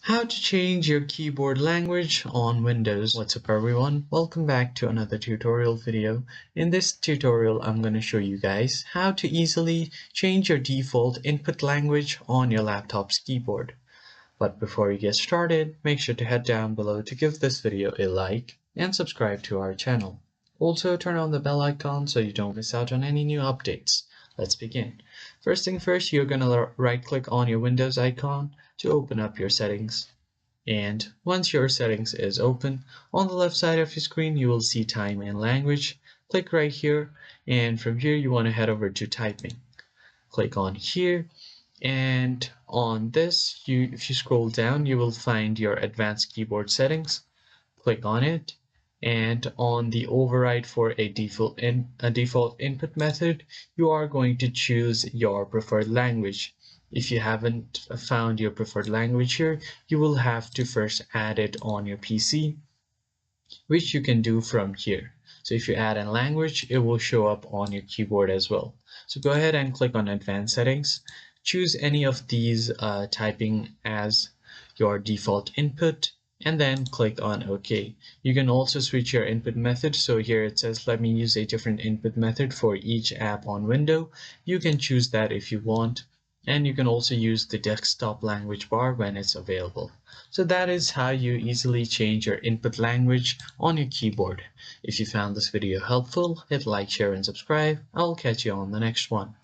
How to change your keyboard language on Windows. What's up everyone? Welcome back to another tutorial video. In this tutorial, I'm going to show you guys how to easily change your default input language on your laptop's keyboard. But before you get started, make sure to head down below to give this video a like and subscribe to our channel. Also turn on the bell icon so you don't miss out on any new updates. Let's begin. First thing first, you're going to right click on your Windows icon to open up your settings. And once your settings is open, on the left side of your screen you will see time and language. Click right here, and from here you want to head over to typing. Click on here, and on this, if you scroll down, you will find your advanced keyboard settings. Click on it, and on the override for a default input method, you are going to choose your preferred language. If you haven't found your preferred language here, you will have to first add it on your PC, which you can do from here. So if you add a language, it will show up on your keyboard as well. So go ahead and click on Advanced Settings. Choose any of these typing as your default input, and then click on OK. You can also switch your input method. So here it says, let me use a different input method for each app on Windows. You can choose that if you want. And you can also use the desktop language bar when it's available. So that is how you easily change your input language on your keyboard. If you found this video helpful, hit like, share, and subscribe. I'll catch you on the next one.